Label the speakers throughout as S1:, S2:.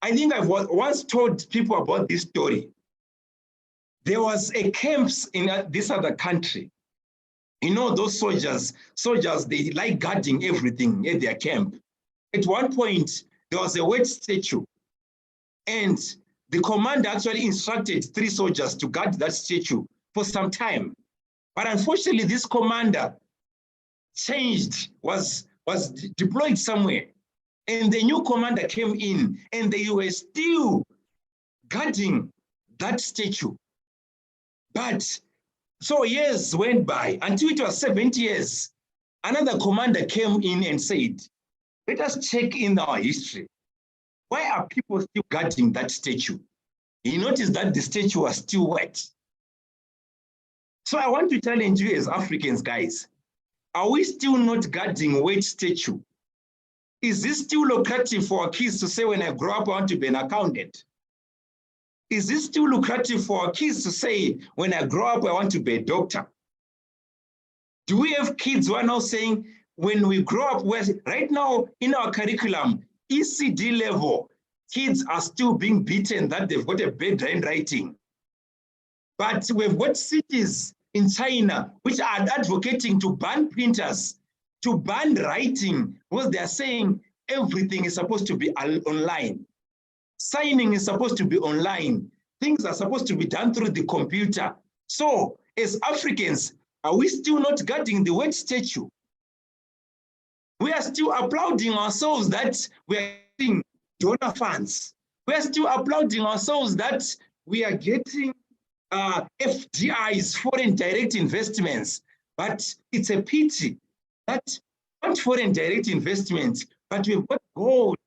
S1: I think I've once told people about this story. There was a camps in this other country. You know, those soldiers, they like guarding everything at their camp. At one point, there was a wet statue, and the commander actually instructed 3 soldiers to guard that statue for some time. But unfortunately, this commander changed, was deployed somewhere. And the new commander came in, and they were still guarding that statue. But so years went by until it was 70 years. Another commander came in and said, let us check in our history. Why are people still guarding that statue? He noticed that the statue was still wet. So I want to challenge you as Africans, guys. Are we still not guarding wet statue? Is this still lucrative for our kids to say, when I grow up, I want to be an accountant? Is this still lucrative for our kids to say, when I grow up, I want to be a doctor? Do we have kids who are now saying, when we grow up, right now in our curriculum, ECD level, kids are still being beaten that they've got a bad handwriting. But we've got cities in China which are advocating to ban printers, to ban writing, because they're saying everything is supposed to be online. Signing is supposed to be online. Things are supposed to be done through the computer. So as Africans, are we still not guarding the wet statue? We are still applauding ourselves that we are getting donor funds. We are still applauding ourselves that we are getting FDIs, foreign direct investments. But it's a pity that not foreign direct investments, but we've got gold,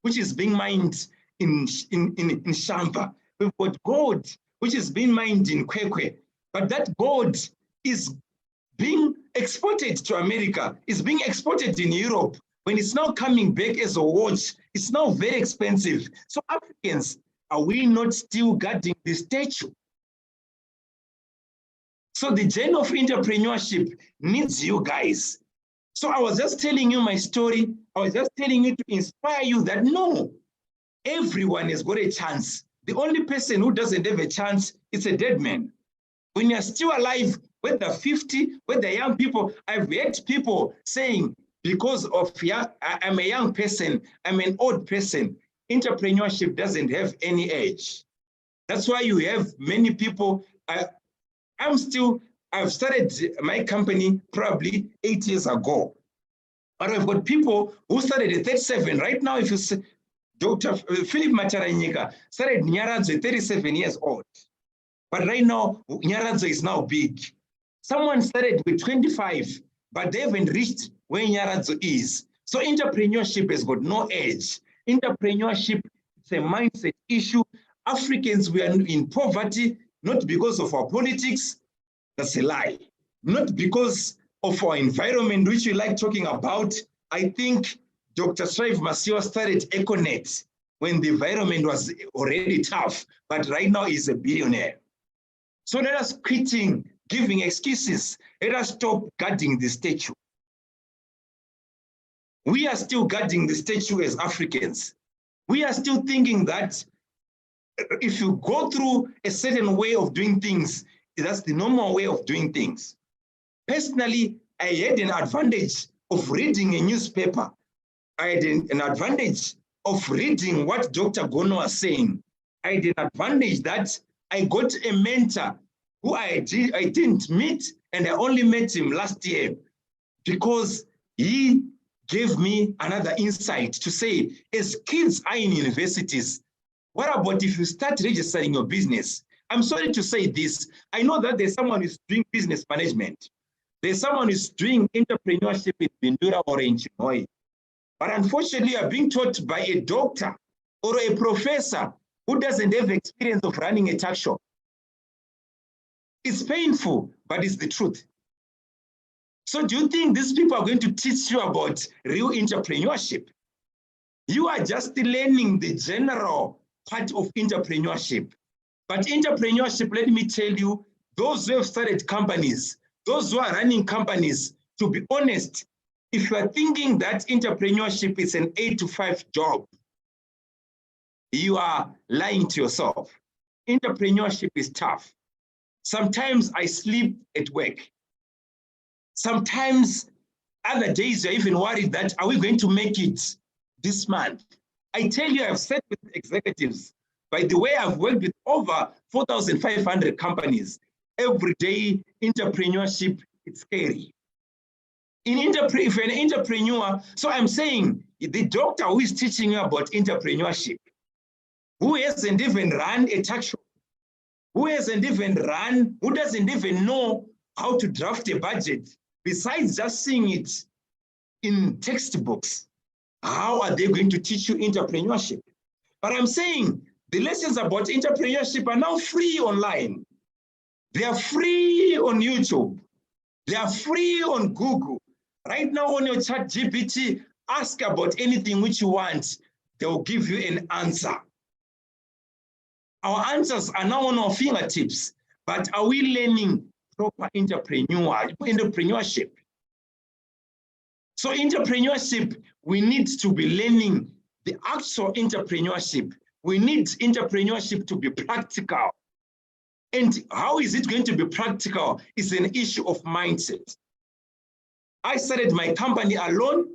S1: which is being mined in Shamba. We've got gold, which is being mined in Kwekwe. But that gold is being exported to America, is being exported in Europe. When it's now coming back as a watch, it's now very expensive. So Africans, are we not still guarding the statue? So the journey of entrepreneurship needs you guys. So I was just telling you my story. I was just telling you to inspire you that no, everyone has got a chance. The only person who doesn't have a chance is a dead man. When you're still alive, whether 50, whether young people, I've heard people saying, because of I'm a young person, I'm an old person, entrepreneurship doesn't have any age. That's why you have many people. I've started my company probably 8 years ago. But I've got people who started at 37. Right now, if you say, Dr. Philip Macharanyika started Nyaradzo at 37 years old. But right now, Nyaradzo is now big. Someone started with 25, but they haven't reached where Nyaradzo is. So entrepreneurship has got no age. Entrepreneurship is a mindset issue. Africans, we are in poverty, not because of our politics. That's a lie. Not because of our environment, which we like talking about. I think Dr. Strive Masiwa started Econet when the environment was already tough, but right now he's a billionaire. So let us quit giving excuses. Let us stop guarding the statue. We are still guarding the statue as Africans. We are still thinking that if you go through a certain way of doing things, that's the normal way of doing things. Personally, I had an advantage of reading a newspaper. I had an advantage of reading what Dr. Gono was saying. I had an advantage that I got a mentor who I didn't meet, and I only met him last year because he gave me another insight to say, as kids are in universities, what about if you start registering your business? I'm sorry to say this. I know that there's someone who's doing business management. There's someone who's doing entrepreneurship in Bindura or in Chinoy. But unfortunately, you're being taught by a doctor or a professor who doesn't have experience of running a tuck shop. It's painful, but it's the truth. So do you think these people are going to teach you about real entrepreneurship? You are just learning the general part of entrepreneurship. But entrepreneurship, let me tell you, those who have started companies, those who are running companies, to be honest, if you are thinking that entrepreneurship is an 8 to 5 job, you are lying to yourself. Entrepreneurship is tough. Sometimes I sleep at work. Sometimes other days you're even worried that, are we going to make it this month? I tell you, I've said with executives, by the way, I've worked with over 4,500 companies. Every day, entrepreneurship, it's scary. If you're an entrepreneur, so I'm saying, the doctor who is teaching you about entrepreneurship, who hasn't even run a talk show, who doesn't even know how to draft a budget, besides just seeing it in textbooks, how are they going to teach you entrepreneurship? But I'm saying the lessons about entrepreneurship are now free online. They are free on YouTube. They are free on Google. Right now on your chat GPT, ask about anything which you want. They will give you an answer. Our answers are now on our fingertips, but are we learning proper entrepreneurship? So entrepreneurship, we need to be learning the actual entrepreneurship. We need entrepreneurship to be practical. And how is it going to be practical? It's an issue of mindset. I started my company alone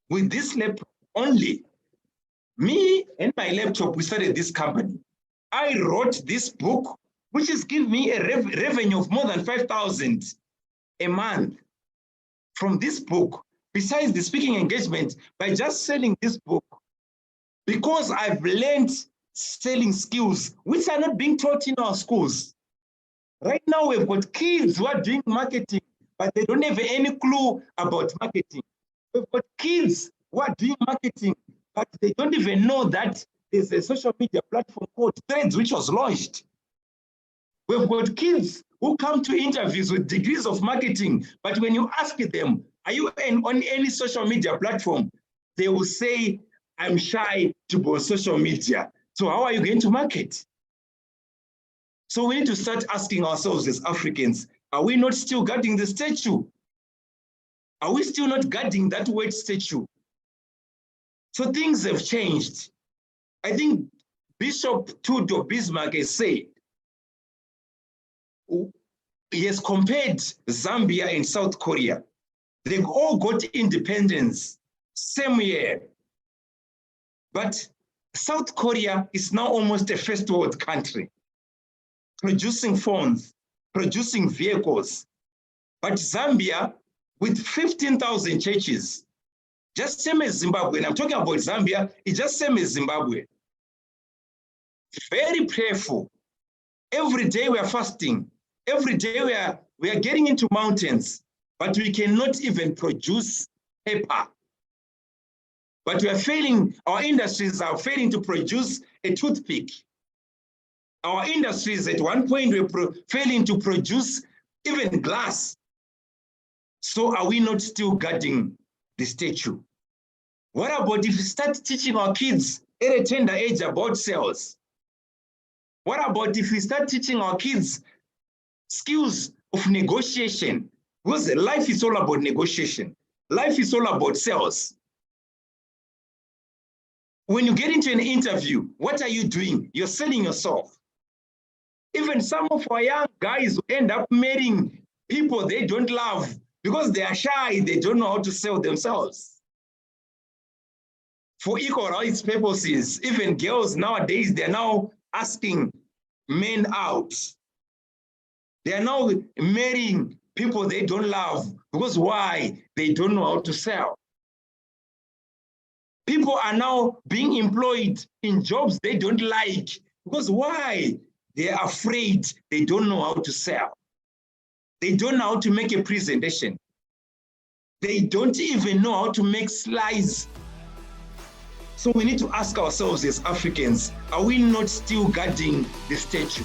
S1: with this laptop only. Me and my laptop, we started this company. I wrote this book, which is giving me a revenue of more than 5,000 a month from this book, besides the speaking engagement, by just selling this book. Because I've learned selling skills, which are not being taught in our schools. Right now, we've got kids who are doing marketing, but they don't have any clue about marketing. We've got kids who are doing marketing, but they don't even know that there's a social media platform called Threads, which was launched. We've got kids who come to interviews with degrees of marketing, but when you ask them, are you on any social media platform? They will say, I'm shy to go on social media. So how are you going to market? So we need to start asking ourselves as Africans, are we not still guarding the statue? Are we still not guarding that word statue? So things have changed. I think Bishop Tudo Bismarck has said, he has compared Zambia and South Korea. They've all got independence, same year. But South Korea is now almost a first world country, producing phones, producing vehicles. But Zambia, with 15,000 churches, just same as Zimbabwe, and I'm talking about Zambia, it's just same as Zimbabwe. Very prayerful. Every day we are fasting. Every day we are getting into mountains, but we cannot even produce paper. But we are failing, our industries are failing to produce a toothpick. Our industries at one point were failing to produce even glass. So are we not still guarding the statue? What about if we start teaching our kids at a tender age about sales? What about if we start teaching our kids skills of negotiation? Because life is all about negotiation. Life is all about sales. When you get into an interview, what are you doing? You're selling yourself. Even some of our young guys end up marrying people they don't love because they are shy, they don't know how to sell themselves. For equal rights purposes, even girls nowadays, they're now asking men out. They are now marrying people they don't love because why? They don't know how to sell. People are now being employed in jobs they don't like because why? They are afraid, they don't know how to sell. They don't know how to make a presentation. They don't even know how to make slides. So we need to ask ourselves as Africans, are we not still guarding the statue?